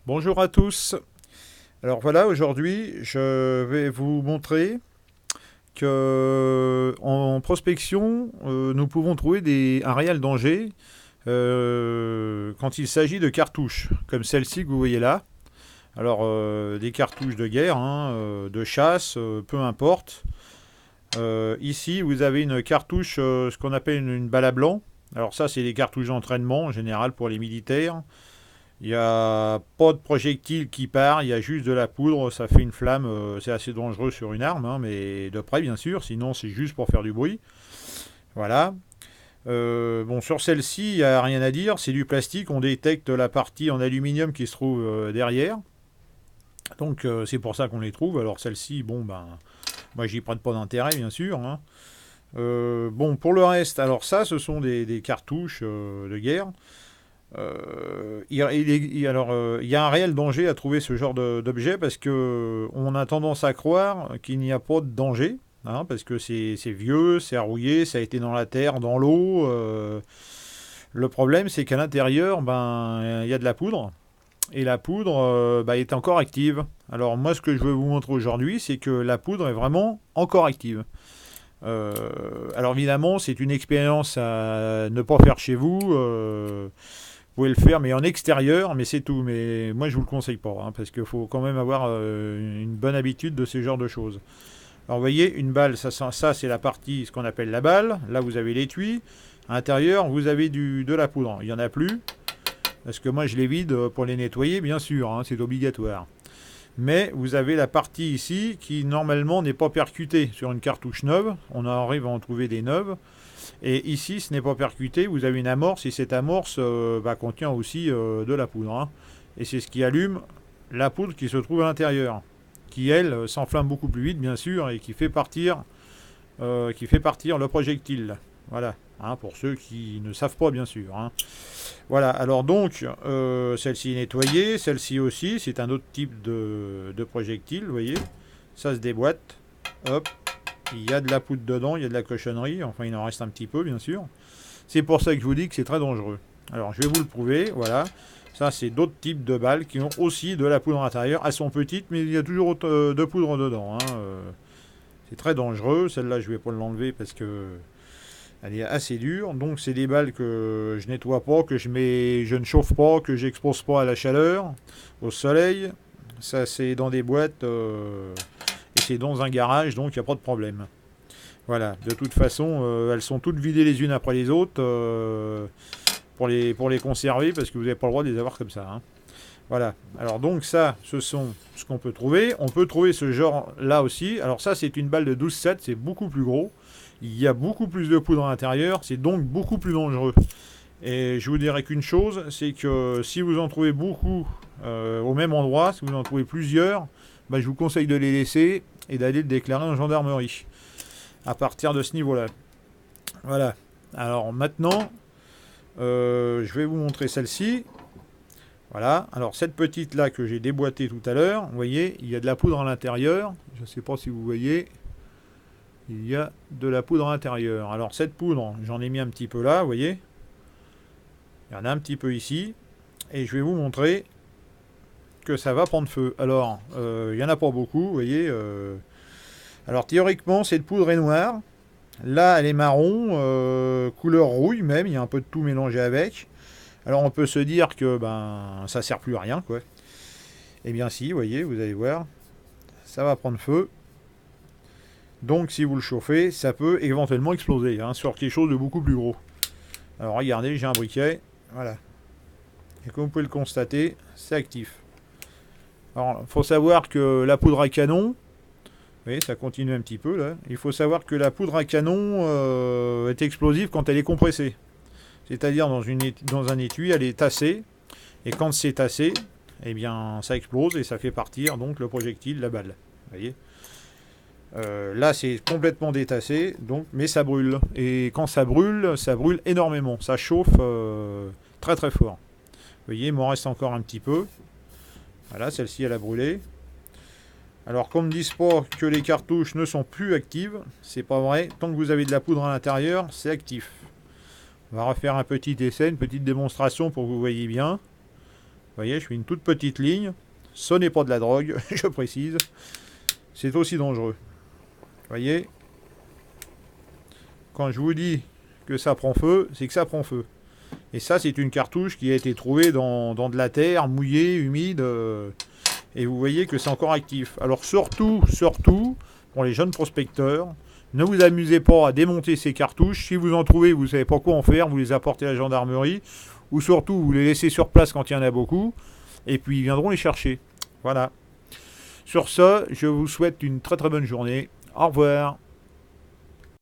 Bonjour à tous. Alors voilà, aujourd'hui, je vais vous montrer que en prospection, nous pouvons trouver un réel danger quand il s'agit de cartouches, comme celle-ci que vous voyez là. Alors, des cartouches de guerre, hein, de chasse, peu importe. Ici, vous avez une cartouche, ce qu'on appelle une balle à blanc. Alors ça, c'est des cartouches d'entraînement, en général, pour les militaires. Il n'y a pas de projectile qui part, il y a juste de la poudre, ça fait une flamme, c'est assez dangereux sur une arme, hein, mais de près bien sûr, sinon c'est juste pour faire du bruit. Voilà. Bon, sur celle-ci, il n'y a rien à dire, c'est du plastique, on détecte la partie en aluminium qui se trouve derrière. Donc c'est pour ça qu'on les trouve. Alors celle-ci, bon ben, moi j'y prête pas d'intérêt bien sûr, hein. Bon, pour le reste, alors ça, ce sont des cartouches de guerre. Il y a un réel danger à trouver ce genre d'objet parce que on a tendance à croire qu'il n'y a pas de danger, hein, parce que c'est vieux, c'est rouillé, ça a été dans la terre, dans l'eau. Le problème, c'est qu'à l'intérieur, ben, il y a de la poudre. Et la poudre est encore active. Alors moi, ce que je veux vous montrer aujourd'hui, c'est que la poudre est vraiment encore active. Alors évidemment, c'est une expérience à ne pas faire chez vous. Vous pouvez le faire, mais en extérieur, mais c'est tout. Mais moi, je vous le conseille pas, hein, parce qu'il faut quand même avoir une bonne habitude de ce genre de choses. Alors, vous voyez, une balle, ça c'est la partie, ce qu'on appelle la balle. Là, vous avez l'étui. À l'intérieur, vous avez de la poudre. Il n'y en a plus, parce que moi, je les vide pour les nettoyer, bien sûr, hein, c'est obligatoire. Mais vous avez la partie ici qui, normalement, n'est pas percutée sur une cartouche neuve. On arrive à en trouver des neuves. Et ici, ce n'est pas percuté, vous avez une amorce, et cette amorce contient aussi de la poudre, hein. Et c'est ce qui allume la poudre qui se trouve à l'intérieur, qui, elle, s'enflamme beaucoup plus vite, bien sûr, et qui fait partir le projectile. Voilà, hein, pour ceux qui ne savent pas, bien sûr, hein. Voilà, alors donc, celle-ci est nettoyée, celle-ci aussi, c'est un autre type de projectile, vous voyez. Ça se déboîte, hop, il y a de la poudre dedans, il y a de la cochonnerie, enfin il en reste un petit peu bien sûr. C'est pour ça que je vous dis que c'est très dangereux. Alors je vais vous le prouver, voilà. Ça c'est d'autres types de balles qui ont aussi de la poudre à l'intérieur. Elles sont petites mais il y a toujours de poudre dedans, hein. C'est très dangereux, celle-là je vais pas l'enlever parce que elle est assez dure. Donc c'est des balles que je nettoie pas, que je ne chauffe pas, que j'expose pas à la chaleur, au soleil. Ça c'est dans des boîtes et c'est dans un garage, donc il n'y a pas de problème. Voilà, de toute façon, elles sont toutes vidées les unes après les autres pour les conserver, parce que vous n'avez pas le droit de les avoir comme ça, hein. Voilà, alors donc ça, ce sont ce qu'on peut trouver. On peut trouver ce genre là aussi. Alors ça, c'est une balle de 12,7, c'est beaucoup plus gros. Il y a beaucoup plus de poudre à l'intérieur, c'est donc beaucoup plus dangereux. Et je vous dirais qu'une chose, c'est que si vous en trouvez beaucoup au même endroit, si vous en trouvez plusieurs, je vous conseille de les laisser et d'aller le déclarer en gendarmerie. À partir de ce niveau-là. Voilà. Alors maintenant, je vais vous montrer celle-ci. Voilà. Alors cette petite-là que j'ai déboîtée tout à l'heure, vous voyez, il y a de la poudre à l'intérieur. Je ne sais pas si vous voyez. Il y a de la poudre à l'intérieur. Alors cette poudre, j'en ai mis un petit peu là, vous voyez. Il y en a un petit peu ici. Et je vais vous montrer que ça va prendre feu. Alors, il n'y en a pas beaucoup, vous voyez. Alors théoriquement, cette poudre est noire. Là, elle est marron, couleur rouille même. Il y a un peu de tout mélangé avec. Alors on peut se dire que ça sert plus à rien, quoi. Eh bien si, vous voyez, vous allez voir, ça va prendre feu. Donc si vous le chauffez, ça peut éventuellement exploser, hein, sur quelque chose de beaucoup plus gros. Alors regardez, j'ai un briquet, voilà. Et comme vous pouvez le constater, c'est actif. Alors il faut savoir que la poudre à canon, vous voyez, ça continue un petit peu là. Il faut savoir que la poudre à canon est explosive quand elle est compressée. C'est-à-dire dans un étui, elle est tassée. Et quand c'est tassé, eh bien ça explose et ça fait partir donc le projectile, la balle. Vous voyez. Là c'est complètement détassé, donc, mais ça brûle. Et quand ça brûle énormément. Ça chauffe très très fort. Vous voyez, il m'en reste encore un petit peu. Voilà, celle-ci elle a brûlé. Alors qu'on ne dise pas que les cartouches ne sont plus actives, c'est pas vrai. Tant que vous avez de la poudre à l'intérieur, c'est actif. On va refaire un petit essai, une petite démonstration pour que vous voyez bien. voyez, je fais une toute petite ligne. Ce n'est pas de la drogue, je précise. C'est aussi dangereux. Vous voyez, quand je vous dis que ça prend feu, c'est que ça prend feu. Et ça, c'est une cartouche qui a été trouvée dans de la terre, mouillée, humide. Et vous voyez que c'est encore actif. Alors surtout, pour les jeunes prospecteurs, ne vous amusez pas à démonter ces cartouches. Si vous en trouvez, vous ne savez pas quoi en faire, vous les apportez à la gendarmerie. Ou surtout, vous les laissez sur place quand il y en a beaucoup. Et puis, ils viendront les chercher. Voilà. Sur ce, je vous souhaite une très très bonne journée. Au revoir.